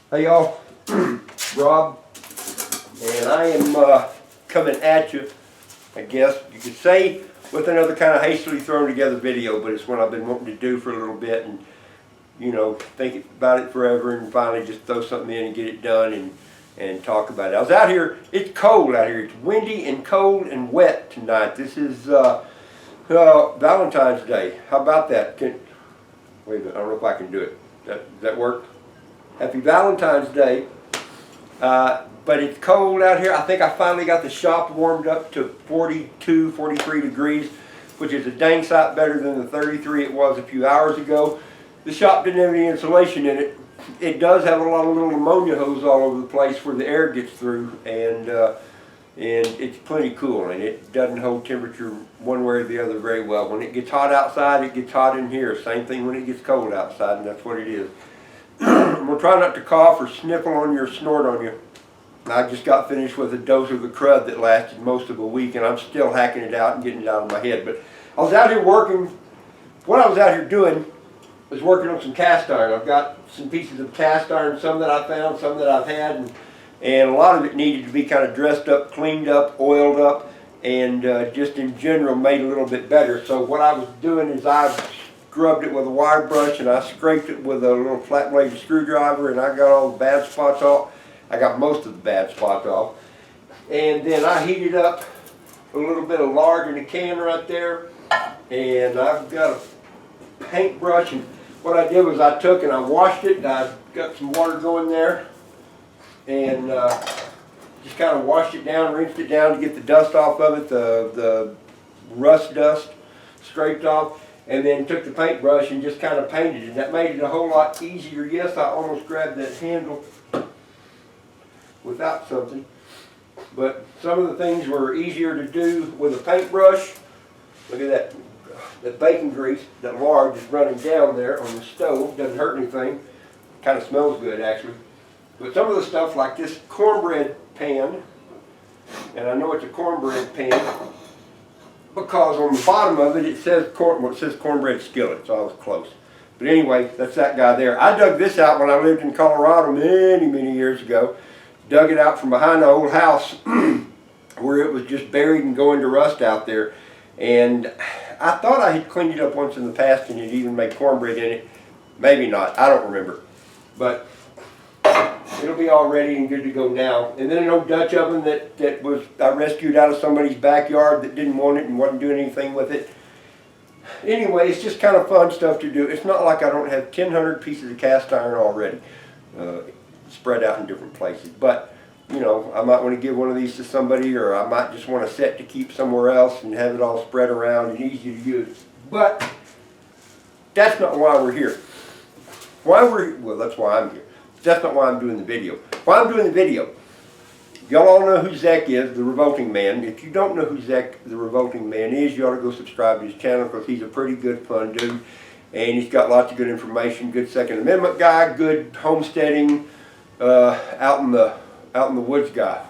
Hey y'all, Rob, and I am coming at you, I guess you could say, with another kind of hastily thrown together video, but it's one I've been wanting to do for a little bit and, you know, think about it forever and finally just throw something in and get it done and talk about it. I was out here, it's cold out here, it's windy and cold and wet tonight. This is Valentine's Day. How about that? Wait a minute, I don't know if I can do it. Does that work? Happy Valentine's Day. But it's cold out here. I think I finally got the shop warmed up to 42, 43 degrees, which is a dang sight better than the 33 it was a few hours ago. The shop didn't have any insulation in it. It does have a lot of little ammonia hoses all over the place where the air gets through, and it's plenty cool, and it doesn't hold temperature one way or the other very well. When it gets hot outside, it gets hot in here. Same thing when it gets cold outside, and that's what it is. We'll try not to cough or sniffle on you or snort on you. I just got finished with a dose of the crud that lasted most of a week, and I'm still hacking it out and getting it out of my head. But I was out here working. What I was out here doing was working on some cast iron. I've got some pieces of cast iron, some that I found, some that I've had, and a lot of it needed to be kind of dressed up, cleaned up, oiled up, and just in general made a little bit better. So what I was doing is I scrubbed it with a wire brush, and I scraped it with a little flat bladed screwdriver, and I got all the bad spots off. I got most of the bad spots off. And then I heated up a little bit of lard in a can right there, and I've got a paintbrush, and what I did was I took and I washed it, and I got some water going there, and just kind of washed it down, rinsed it down to get the dust off of it, the rust dust scraped off. And then took the paintbrush and just kind of painted it. And that made it a whole lot easier. Yes, I almost grabbed that handle without something. But some of the things were easier to do with a paintbrush. Look at that bacon grease, that lard just running down there on the stove. Doesn't hurt anything. Kind of smells good, actually. But some of the stuff like this cornbread pan, and I know it's a cornbread pan, because on the bottom of it, it says cornbread skillet, so I was close. But anyway, that's that guy there. I dug this out when I lived in Colorado many, many years ago. Dug it out from behind the old house where it was just buried and going to rust out there. And I thought I had cleaned it up once in the past and it even made cornbread in it. Maybe not, I don't remember. But it'll be all ready and good to go now. And then an old Dutch oven that was I rescued out of somebody's backyard that didn't want it and wasn't doing anything with it. Anyway, it's just kind of fun stuff to do. It's not like I don't have 1,000 pieces of cast iron already spread out in different places. But, you know, I might want to give one of these to somebody, or I might just want a set to keep somewhere else and have it all spread around and easy to use. But that's not why we're here. Well, that's why I'm here. That's not why I'm doing the video. Why I'm doing the video, y'all all know who Zek is, the Revolting Man. If you don't know who Zek, the Revolting Man is, you ought to go subscribe to his channel because he's a pretty good, fun dude. And he's got lots of good information, good Second Amendment guy, good homesteading, out in the woods guy.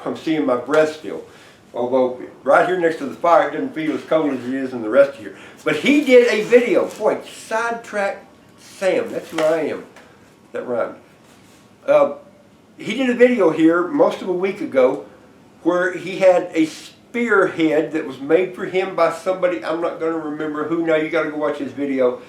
I'm seeing my breath still. Although right here next to the fire, it doesn't feel as cold as it is in the rest of here. But he did a video. Boy, Sidetrack Sam, that's who I am. That rhymed. He did a video here most of a week ago where he had a spearhead that was made for him by somebody, I'm not going to remember who now, you got to go watch his video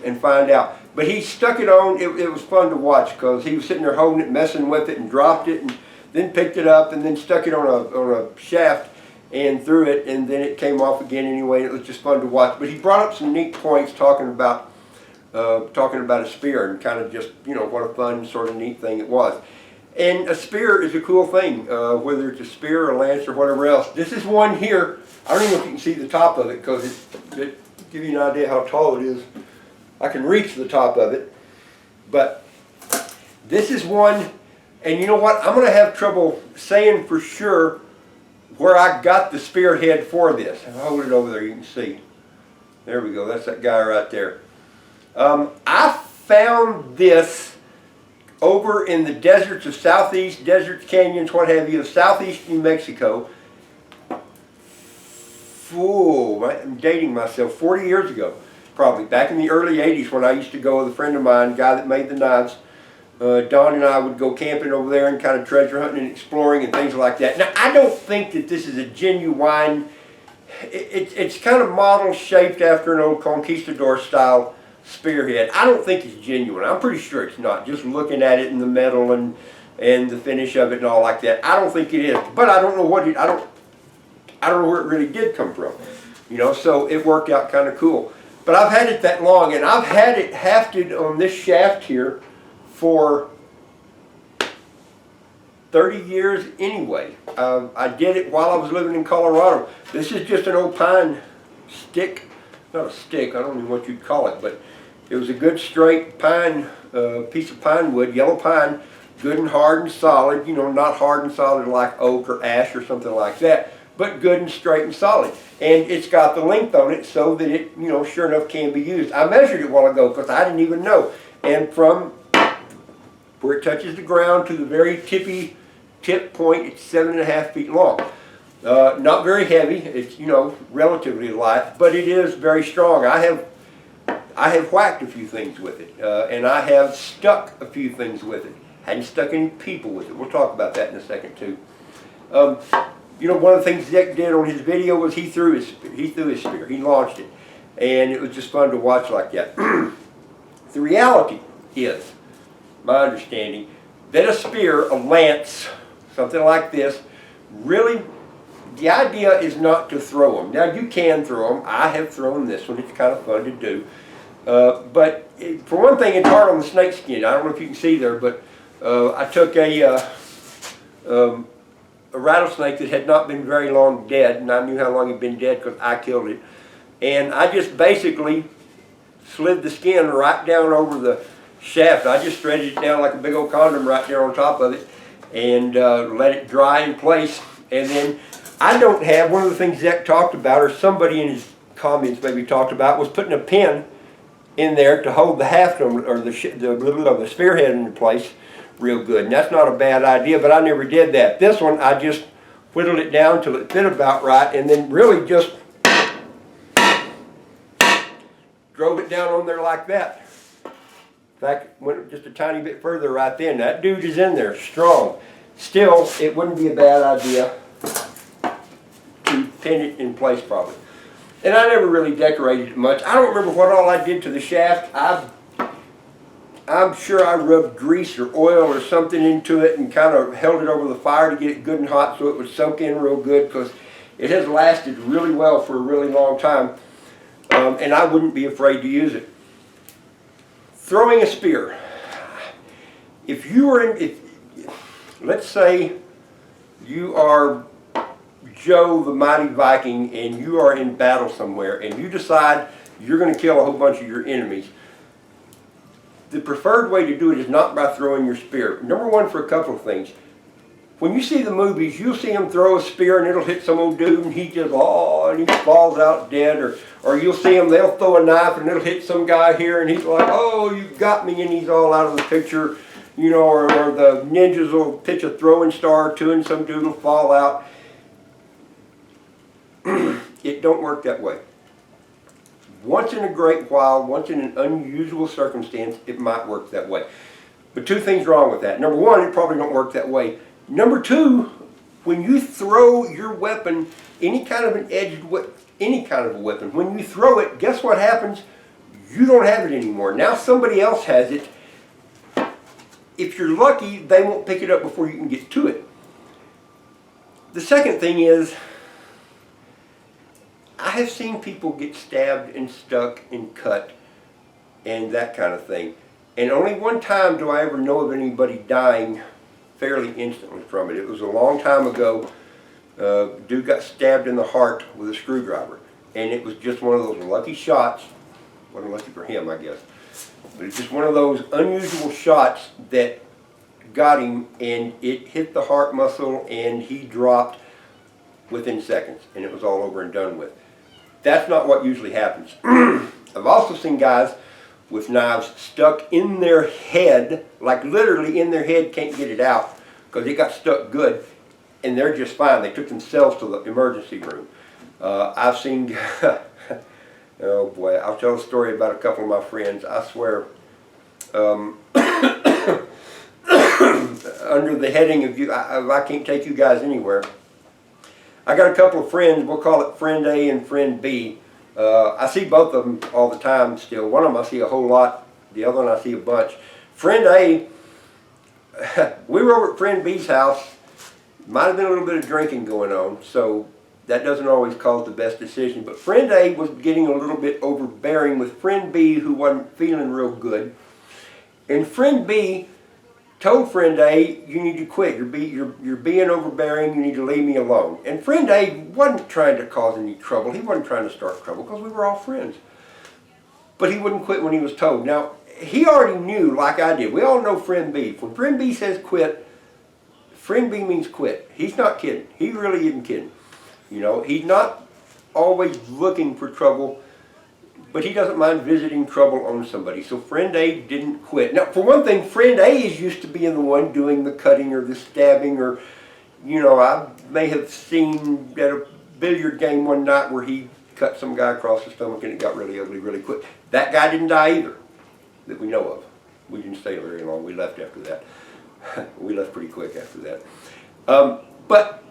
and find out. But he stuck it on, it was fun to watch because he was sitting there holding it, messing with it, and dropped it, and then picked it up and then stuck it on a shaft and threw it, and then it came off again anyway. It was just fun to watch. But he brought up some neat points talking about a spear and kind of just, you know, what a fun sort of neat thing it was. And a spear is a cool thing, whether it's a spear or a lance or whatever else. This is one here. I don't even know if you can see the top of it because it give you an idea how tall it is. I can reach the top of it. But this is one, and you know what? I'm going to have trouble saying for sure where I got the spearhead for this. I'll hold it over there, you can see. There we go. That's that guy right there. I found this over in the deserts of southeast, deserts, canyons, what have you, of southeast New Mexico. I'm dating myself, 40 years ago, probably, back in the early 80s when I used to go with a friend of mine, a guy that made the knives. Don and I would go camping over there and kind of treasure hunting and exploring and things like that. Now, I don't think that this is a genuine, it's kind of model shaped after an old conquistador style spearhead. I don't think it's genuine. I'm pretty sure it's not, just looking at it in the metal and the finish of it and all like that. I don't think it is, but I don't know what it, I don't know where it really did come from, you know, so it worked out kind of cool. But I've had it that long, and I've had it hafted on this shaft here for 30 years anyway. I did it while I was living in Colorado. This is just an old pine stick, not a stick, I don't even know what you'd call it, but it was a good straight pine, piece of pine wood, yellow pine, good and hard and solid, you know, not hard and solid like oak or ash or something like that, but good and straight and solid. And it's got the length on it so that it, you know, sure enough can be used. I measured it a while ago because I didn't even know. And from where it touches the ground to the very tip point, it's 7.5 feet long. Not very heavy, it's, you know, relatively light, but it is very strong. I have whacked a few things with it, and I have stuck a few things with it. Hadn't stuck any people with it. We'll talk about that in a second too. You know, one of the things Dick did on his video was he threw his spear. He launched it, and it was just fun to watch like that. The reality is, my understanding, that a spear, a lance, something like this, really, the idea is not to throw them. Now you can throw them. I have thrown this one. It's kind of fun to do. But for one thing, it's hard on the snake skin. I don't know if you can see there, but I took a rattlesnake that had not been very long dead, and I knew how long he'd been dead because I killed it. And I just basically slid the skin right down over the shaft. I just threaded it down like a big old condom right there on top of it and let it dry in place. And then I don't have, one of the things Zach talked about, or somebody in his comments maybe talked about, was putting a pin in there to hold the haft or the spearhead into place real good. And that's not a bad idea, but I never did that. This one, I just whittled it down till it fit about right, and then really just drove it down on there like that. In fact, went just a tiny bit further right then. That dude is in there, strong. Still, it wouldn't be a bad idea to pin it in place probably. And I never really decorated it much. I don't remember what all I did to the shaft. I'm sure I rubbed grease or oil or something into it and kind of held it over the fire to get it good and hot so it would soak in real good, because it has lasted really well for a really long time, and I wouldn't be afraid to use it. Throwing a spear. If you were in, let's say you are Joe the mighty Viking and you are in battle somewhere and you decide you're going to kill a whole bunch of your enemies. The preferred way to do it is not by throwing your spear. Number one, for a couple of things. When you see the movies, you'll see them throw a spear and it'll hit some old dude and he just, and he falls out dead. Or you'll see them, they'll throw a knife and it'll hit some guy here and he's like, oh, you got me, and he's all out of the picture. You know, or the ninjas will pitch a throwing star or two and some dude will fall out. It don't work that way. Once in a great while, once in an unusual circumstance, it might work that way. But two things wrong with that. Number one, it probably don't work that way. Number two, when you throw your weapon, any kind of an edged weapon, any kind of a weapon, when you throw it, guess what happens? You don't have it anymore. Now somebody else has it. If you're lucky, they won't pick it up before you can get to it. The second thing is, I have seen people get stabbed and stuck and cut and that kind of thing. And only one time do I ever know of anybody dying fairly instantly from it. It was a long time ago. Dude got stabbed in the heart with a screwdriver. And it was just one of those lucky shots. Wasn't lucky for him, I guess. But it's just one of those unusual shots that got him, and it hit the heart muscle and he dropped within seconds. And it was all over and done with. That's not what usually happens. I've also seen guys with knives stuck in their head, like literally in their head, can't get it out because it got stuck good, and they're just fine. They took themselves to the emergency room. I've seen, oh boy, I'll tell a story about a couple of my friends. I swear, under the heading of I can't take you guys anywhere. I got a couple of friends, we'll call it friend A and friend B. I see both of them all the time still. One of them I see a whole lot, the other one I see a bunch. Friend A, we were over at friend B's house. Might have been a little bit of drinking going on, so that doesn't always cause the best decision. But friend A was getting a little bit overbearing with friend B, who wasn't feeling real good. And friend B told friend A, you need to quit. You're being overbearing. You need to leave me alone. And friend A wasn't trying to cause any trouble. He wasn't trying to start trouble because we were all friends. But he wouldn't quit when he was told. Now, he already knew, like I did. We all know friend B. When friend B says quit, friend B means quit. He's not kidding. He really isn't kidding. You know, he's not always looking for trouble, but he doesn't mind visiting trouble on somebody. So friend A didn't quit. Now, for one thing, friend A is used to being the one doing the cutting or the stabbing, or, you know, I may have seen at a billiard game one night where he cut some guy across the stomach and it got really ugly really quick. That guy didn't die either, that we know of. We didn't stay very long. We left after that. We left pretty quick after that. But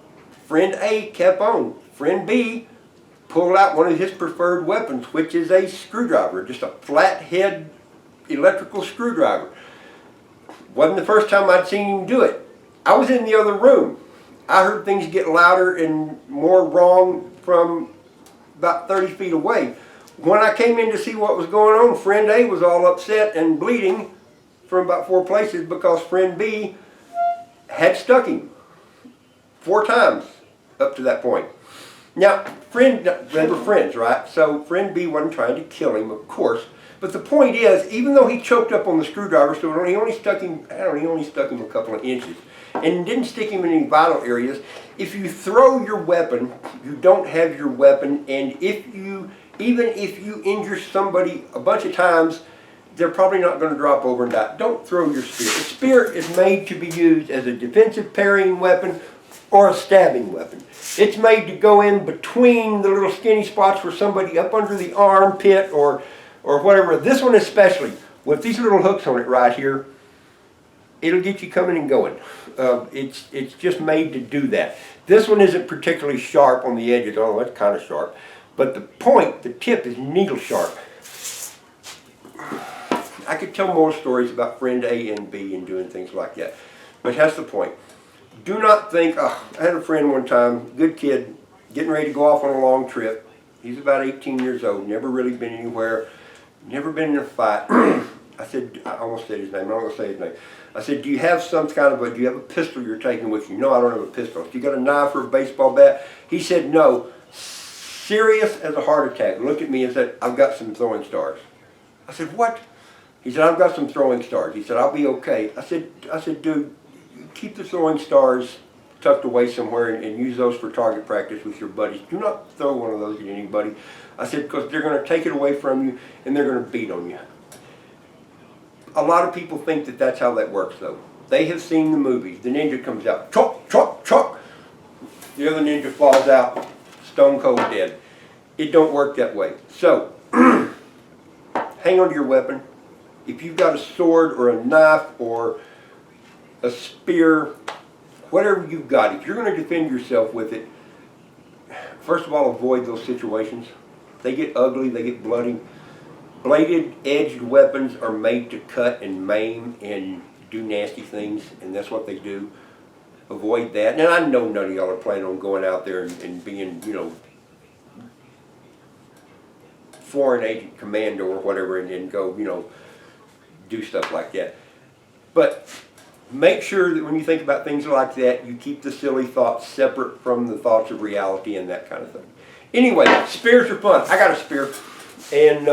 friend A kept on. Friend B pulled out one of his preferred weapons, which is a screwdriver, just a flathead electrical screwdriver. Wasn't the first time I'd seen him do it. I was in the other room. I heard things get louder and more wrong from about 30 feet away. When I came in to see what was going on, friend A was all upset and bleeding from about 4 places because friend B had stuck him 4 times up to that point. Now, they were friends, right? So friend B wasn't trying to kill him, of course. But the point is, even though he choked up on the screwdriver, so he only stuck him, he only stuck him a couple of inches, and didn't stick him in any vital areas. If you throw your weapon, you don't have your weapon, and even if you injure somebody a bunch of times, they're probably not going to drop over and die. Don't throw your spear. A spear is made to be used as a defensive parrying weapon or a stabbing weapon. It's made to go in between the little skinny spots for somebody up under the armpit or whatever. This one especially, with these little hooks on it right here, it'll get you coming and going. It's just made to do that. This one isn't particularly sharp on the edges, although it's kind of sharp. But the point, the tip, is needle sharp. I could tell more stories about friend A and B and doing things like that. But that's the point. Do not think, I had a friend one time, good kid, getting ready to go off on a long trip. He's about 18 years old, never really been anywhere, never been in a fight. I almost said his name, I'm not going to say his name. I said, do you have do you have a pistol you're taking with you? No, I don't have a pistol. Do you got a knife or a baseball bat? He said, no. Serious as a heart attack. Looked at me and said, I've got some throwing stars. I said, what? He said, I've got some throwing stars. He said, I'll be okay. I said, dude, keep the throwing stars tucked away somewhere and use those for target practice with your buddies. Do not throw one of those at anybody. I said, because they're going to take it away from you and they're going to beat on you. A lot of people think that that's how that works, though. They have seen the movies. The ninja comes out, chop, chop, chop. The other ninja falls out, stone cold dead. It don't work that way. So, hang on to your weapon. If you've got a sword or a knife or a spear, whatever you've got, if you're going to defend yourself with it, first of all, avoid those situations. They get ugly, they get bloody. Bladed, edged weapons are made to cut and maim and do nasty things, and that's what they do. Avoid that. Now, I know none of y'all are planning on going out there and being, you know, foreign agent commando or whatever and then go, you know, do stuff like that. But make sure that when you think about things like that, you keep the silly thoughts separate from the thoughts of reality and that kind of thing. Anyway, spears are fun. I got a spear, and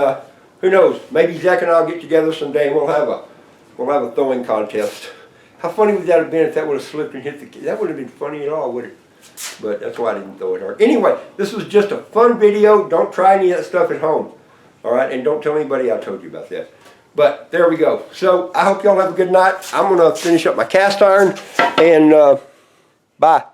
who knows? Maybe Zach and I'll get together someday and we'll have a throwing contest. How funny would that have been if that would have slipped and hit the kid? That wouldn't have been funny at all, would it? But that's why I didn't throw it hard. Anyway, this was just a fun video. Don't try any of that stuff at home. All right, and don't tell anybody I told you about that. But there we go. So I hope y'all have a good night. I'm going to finish up my cast iron, and bye.